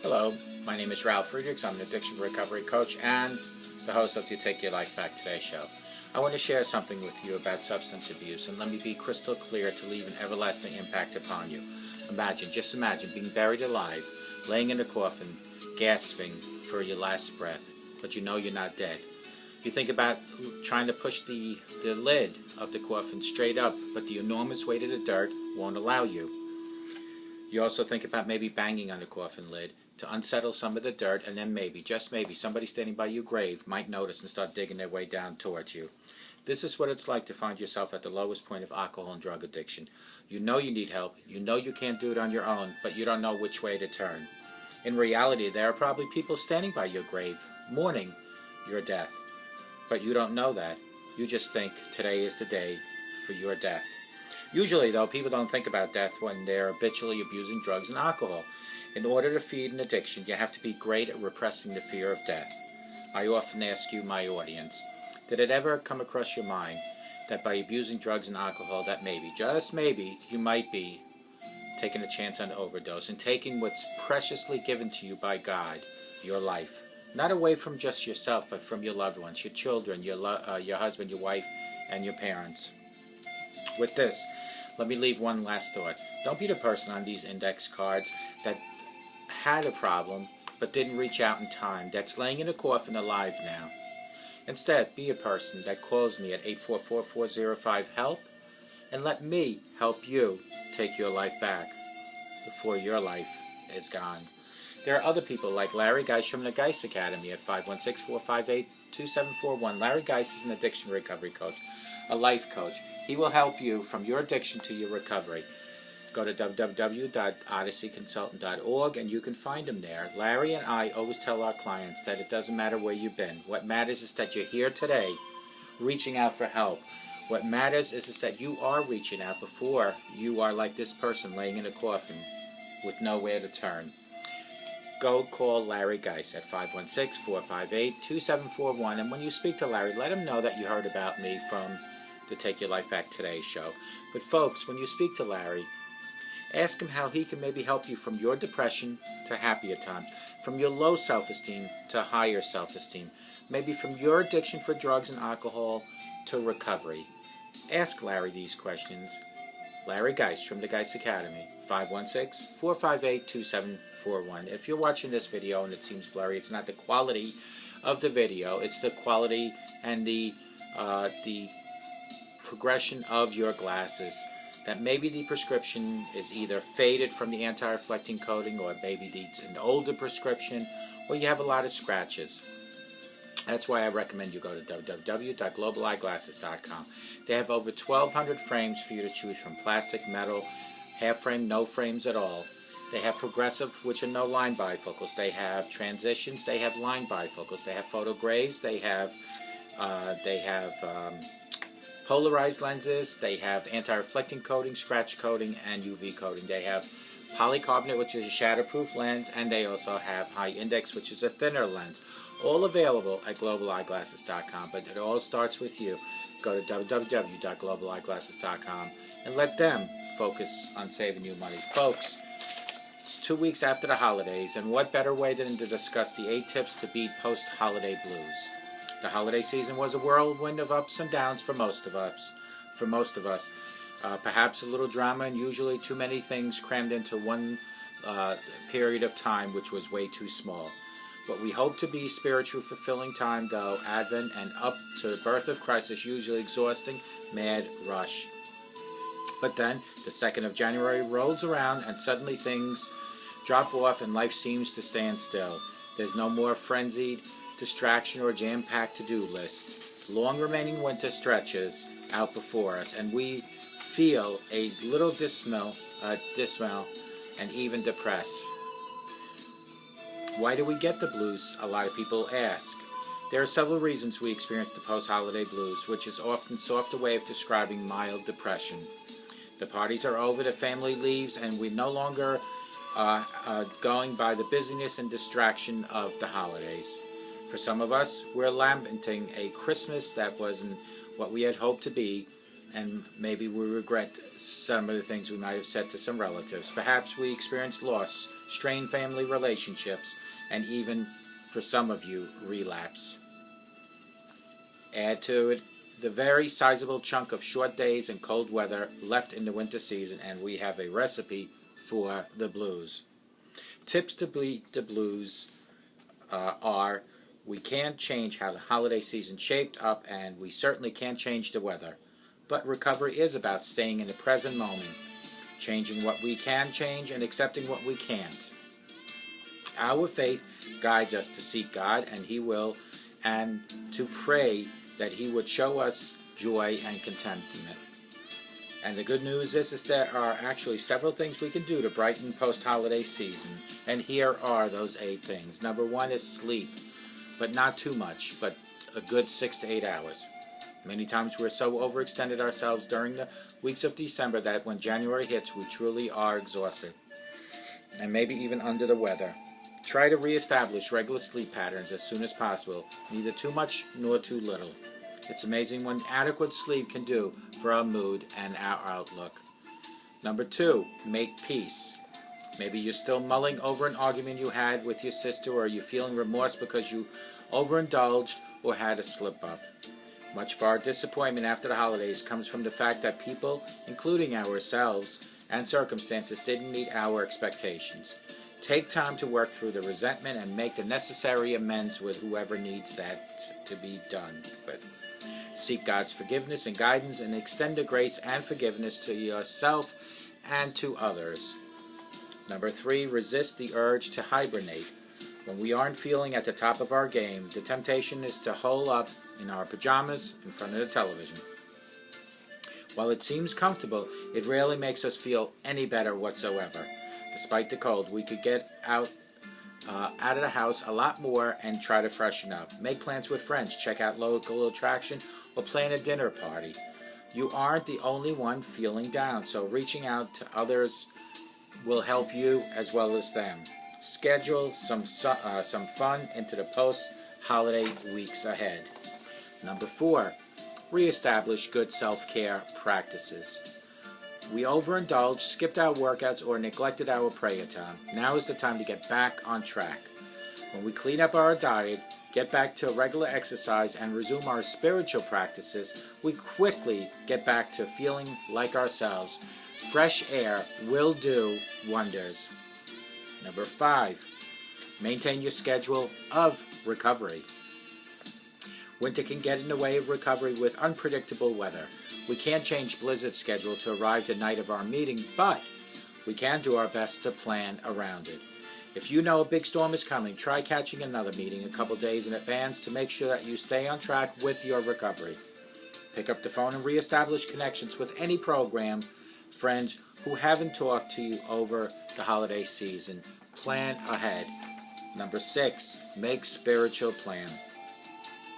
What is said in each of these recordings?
Hello, my name is Ralf Friedrichs. I'm an addiction recovery coach and the host of the Take Your Life Back Today show. I want to share something with you about substance abuse, and let me be crystal clear to leave an everlasting impact upon you. Just imagine being buried alive, laying in a coffin, gasping for your last breath, but you know you're not dead. You think about trying to push the lid of the coffin straight up, but the enormous weight of the dirt won't allow you. You also think about maybe banging on the coffin lid to unsettle some of the dirt, and then maybe, just maybe, somebody standing by your grave might notice and start digging their way down towards you. This is what it's like to find yourself at the lowest point of alcohol and drug addiction. You know you need help, you know you can't do it on your own, but you don't know which way to turn. In reality, there are probably people standing by your grave, mourning your death. But you don't know that. You just think today is the day for your death. Usually, though, people don't think about death when they're habitually abusing drugs and alcohol. In order to feed an addiction, you have to be great at repressing the fear of death. I often ask you, my audience, did it ever come across your mind that by abusing drugs and alcohol that maybe, just maybe, you might be taking a chance on overdose and taking what's preciously given to you by God, your life? Not away from just yourself, but from your loved ones, your children, your husband, your wife, and your parents. With this, let me leave one last thought. Don't be the person on these index cards that had a problem but didn't reach out in time, that's laying in a coffin alive now. Instead, be a person that calls me at 844-405-HELP and let me help you take your life back before your life is gone. There are other people like Larry Geis from the Geis Academy at 516-458-2741. Larry Geis is an addiction recovery coach, a life coach. He will help you from your addiction to your recovery. Go to www.odysseyconsultant.org and you can find him there. Larry and I always tell our clients that it doesn't matter where you've been. What matters is that you're here today reaching out for help. What matters is that you are reaching out before you are like this person laying in a coffin with nowhere to turn. Go call Larry Geis at 516-458-2741, and when you speak to Larry, let him know that you heard about me from the Take Your Life Back Today show. But folks, when you speak to Larry, ask him how he can maybe help you from your depression to happier times, from your low self-esteem to higher self-esteem, maybe from your addiction for drugs and alcohol to recovery. Ask Larry these questions. Larry Geis from the Geis Academy, 516-458-2741. If you're watching this video and it seems blurry, it's not the quality of the video, it's the quality and the progression of your glasses. That maybe the prescription is either faded from the anti-reflecting coating, or maybe it's an older prescription, or you have a lot of scratches. That's why I recommend you go to www.globaleyeglasses.com. They have over 1,200 frames for you to choose from: plastic, metal, half frame, no frames at all. They have progressive, which are no line bifocals. They have transitions. They have line bifocals. They have photo grays. They have polarized lenses. They have anti-reflecting coating, scratch coating, and UV coating. They have polycarbonate, which is a shatterproof lens, and they also have high index, which is a thinner lens. All available at globaleyeglasses.com, but it all starts with you. Go to www.globaleyeglasses.com and let them focus on saving you money. Folks, it's 2 weeks after the holidays, and what better way than to discuss the 8 tips to beat post-holiday blues. The holiday season was a whirlwind of ups and downs for most of us. Perhaps a little drama and usually too many things crammed into one period of time, which was way too small. What we hope to be spiritual fulfilling time, though, Advent and up to the birth of Christ, is usually exhausting, mad rush. But then the 2nd of January rolls around and suddenly things drop off and life seems to stand still. There's no more frenzied distraction or jam-packed to-do list. Long remaining winter stretches out before us, and we feel a little dismal and even depressed. Why do we get the blues? A lot of people ask. There are several reasons we experience the post-holiday blues, which is often a softer way of describing mild depression. The parties are over, the family leaves, and we're no longer going by the busyness and distraction of the holidays. For some of us, we're lamenting a Christmas that wasn't what we had hoped to be, and maybe we regret some of the things we might have said to some relatives. Perhaps we experienced loss strained family relationships, and even, for some of you, relapse. Add to it the very sizable chunk of short days and cold weather left in the winter season, and we have a recipe for the blues. Tips to beat the blues are: we can't change how the holiday season shaped up, and we certainly can't change the weather. But recovery is about staying in the present moment, changing what we can change and accepting what we can't. Our faith guides us to seek God, and He will, and to pray that He would show us joy and contentment. And the good news is there are actually several things we can do to brighten post-holiday season. And here are those 8 things. Number 1 is sleep, but not too much, but a good 6 to 8 hours. Many times we're so overextended ourselves during the weeks of December that when January hits, we truly are exhausted, and maybe even under the weather. Try to reestablish regular sleep patterns as soon as possible, neither too much nor too little. It's amazing what adequate sleep can do for our mood and our outlook. Number 2, make peace. Maybe you're still mulling over an argument you had with your sister, or you're feeling remorse because you overindulged or had a slip-up. Much of our disappointment after the holidays comes from the fact that people, including ourselves and circumstances, didn't meet our expectations. Take time to work through the resentment and make the necessary amends with whoever needs that to be done with. Seek God's forgiveness and guidance, and extend the grace and forgiveness to yourself and to others. Number 3, resist the urge to hibernate. When we aren't feeling at the top of our game, the temptation is to hole up in our pajamas in front of the television. While it seems comfortable, it rarely makes us feel any better whatsoever. Despite the cold, we could get out of the house a lot more and try to freshen up. Make plans with friends, check out local attraction, or plan a dinner party. You aren't the only one feeling down, so reaching out to others will help you as well as them. Schedule some fun into the post-holiday weeks ahead. Number 4, reestablish good self-care practices. We overindulged, skipped our workouts, or neglected our prayer time. Now is the time to get back on track. When we clean up our diet, get back to regular exercise, and resume our spiritual practices, we quickly get back to feeling like ourselves. Fresh air will do wonders. Number 5, maintain your schedule of recovery. Winter can get in the way of recovery with unpredictable weather. We can't change Blizzard's schedule to arrive the night of our meeting, but we can do our best to plan around it. If you know a big storm is coming, try catching another meeting a couple days in advance to make sure that you stay on track with your recovery. Pick up the phone and reestablish connections with any program, friends who haven't talked to you over the holiday season. Plan ahead. Number 6, make spiritual plan.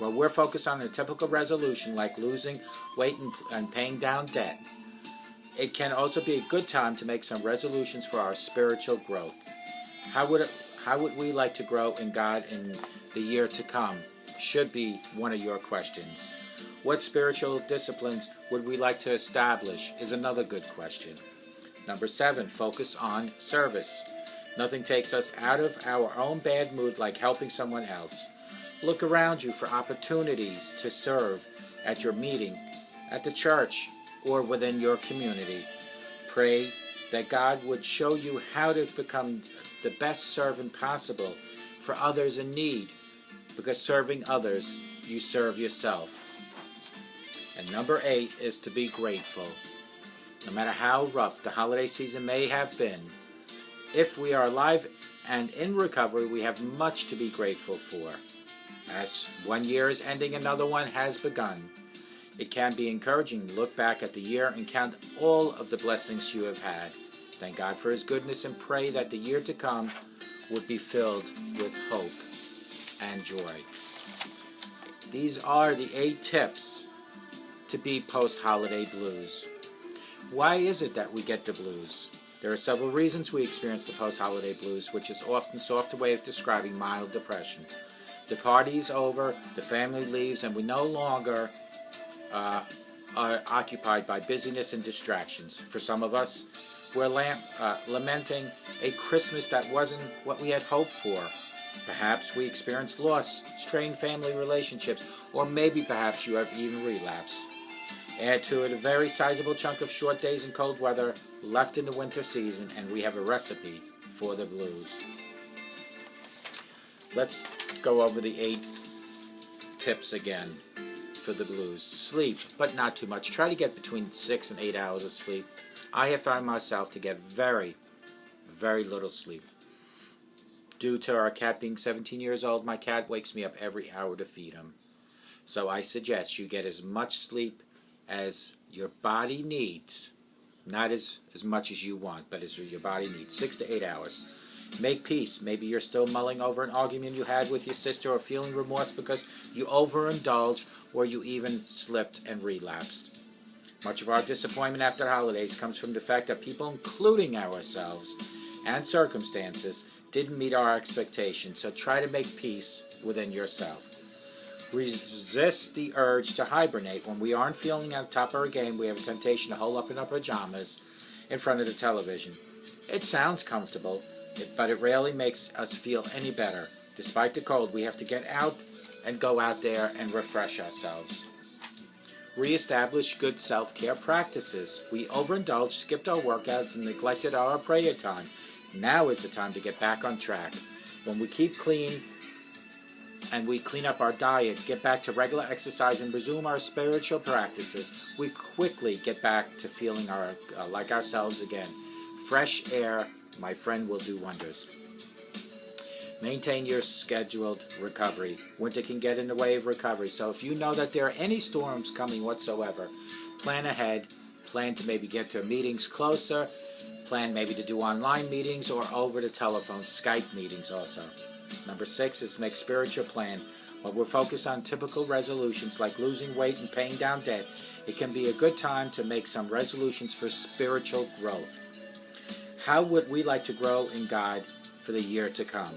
Well, we're focused on a typical resolution like losing weight and paying down debt. It can also be a good time to make some resolutions for our spiritual growth. How would we like to grow in God in the year to come? Should be one of your questions. What spiritual disciplines would we like to establish is another good question. Number 7, focus on service. Nothing takes us out of our own bad mood like helping someone else. Look around you for opportunities to serve at your meeting, at the church, or within your community. Pray that God would show you how to become the best servant possible for others in need, because serving others, you serve yourself. And number 8 is to be grateful. No matter how rough the holiday season may have been, if we are alive and in recovery, we have much to be grateful for. As one year is ending, another one has begun. It can be encouraging to look back at the year and count all of the blessings you have had. Thank God for His goodness and pray that the year to come would be filled with hope and joy. These are the 8 tips to beat post-holiday blues. Why is it that we get the blues? There are several reasons we experience the post-holiday blues, which is often a softer way of describing mild depression. The party's over, the family leaves, and we no longer are occupied by busyness and distractions. For some of us, We're lamenting a Christmas that wasn't what we had hoped for. Perhaps we experienced loss, strained family relationships, or maybe perhaps you have even relapsed. Add to it a very sizable chunk of short days and cold weather left in the winter season, and we have a recipe for the blues. Let's go over the 8 tips again for the blues. Sleep, but not too much. Try to get between 6 and 8 hours of sleep. I have found myself to get very, very little sleep. Due to our cat being 17 years old, my cat wakes me up every hour to feed him. So I suggest you get as much sleep as your body needs. Not as much as you want, but as your body needs. 6 to 8 hours. Make peace. Maybe you're still mulling over an argument you had with your sister, or feeling remorse because you overindulged or you even slipped and relapsed. Much of our disappointment after the holidays comes from the fact that people, including ourselves and circumstances, didn't meet our expectations. So try to make peace within yourself. Resist the urge to hibernate. When we aren't feeling at the top of our game, we have a temptation to hole up in our pajamas in front of the television. It sounds comfortable, but it rarely makes us feel any better. Despite the cold, we have to get out and go out there and refresh ourselves. Reestablish good self-care practices. We overindulged, skipped our workouts, and neglected our prayer time. Now is the time to get back on track. When we keep clean and we clean up our diet, get back to regular exercise, and resume our spiritual practices, we quickly get back to feeling like ourselves again. Fresh air, my friend, will do wonders. Maintain your scheduled recovery. Winter can get in the way of recovery, so if you know that there are any storms coming whatsoever, plan ahead. Plan to maybe get to meetings closer. Plan maybe to do online meetings or over the telephone, Skype meetings also. Number 6 is make spiritual plan. While we're focused on typical resolutions like losing weight and paying down debt, it can be a good time to make some resolutions for spiritual growth. How would we like to grow in God for the year to come?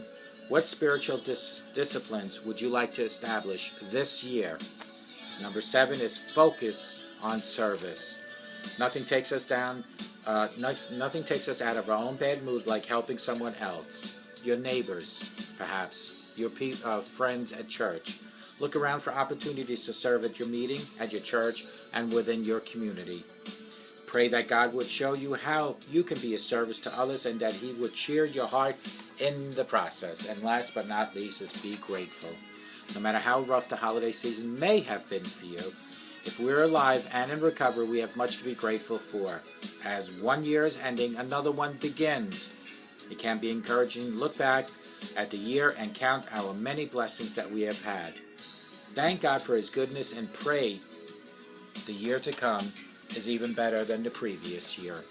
What spiritual disciplines would you like to establish this year? Number 7 is focus on service. Nothing takes us down. Nothing takes us out of our own bad mood like helping someone else. Your neighbors, perhaps. Your friends at church. Look around for opportunities to serve at your meeting, at your church, and within your community. Pray that God would show you how you can be a service to others, and that He would cheer your heart in the process. And last but not least is be grateful. No matter how rough the holiday season may have been for you, if we're alive and in recovery, we have much to be grateful for. As one year is ending, another one begins. It can be encouraging to look back at the year and count our many blessings that we have had. Thank God for His goodness and pray the year to come is even better than the previous year.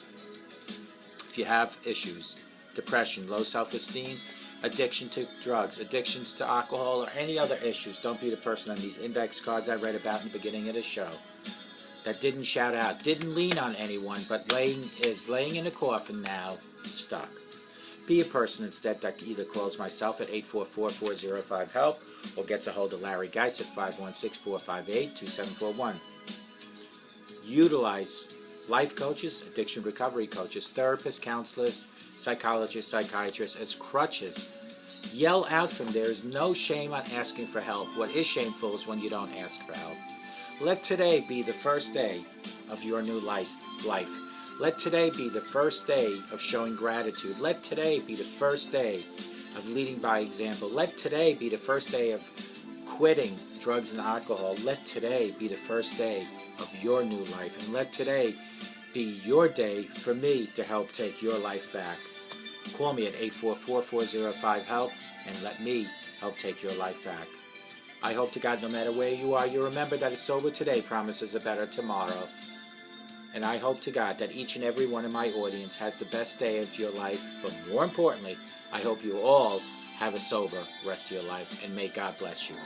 If you have issues, depression, low self-esteem, addiction to drugs, addictions to alcohol, or any other issues, don't be the person on these index cards I read about in the beginning of the show that didn't shout out, didn't lean on anyone, but is laying in a coffin now, stuck. Be a person instead that either calls myself at 844-405-HELP or gets a hold of Larry Geis at 516-458-2741. Utilize life coaches, addiction recovery coaches, therapists, counselors, psychologists, psychiatrists as crutches. Yell out from there. There's no shame on asking for help. What is shameful is when you don't ask for help. Let today be the first day of your new life. Let today be the first day of showing gratitude. Let today be the first day of leading by example. Let today be the first day of quitting drugs and alcohol. Let today be the first day of your new life. And let today be your day for me to help take your life back. Call me at 844-405-HELP and let me help take your life back. I hope to God, no matter where you are, you remember that a sober today promises a better tomorrow. And I hope to God that each and every one of my audience has the best day of your life. But more importantly, I hope you all have a sober rest of your life. And may God bless you.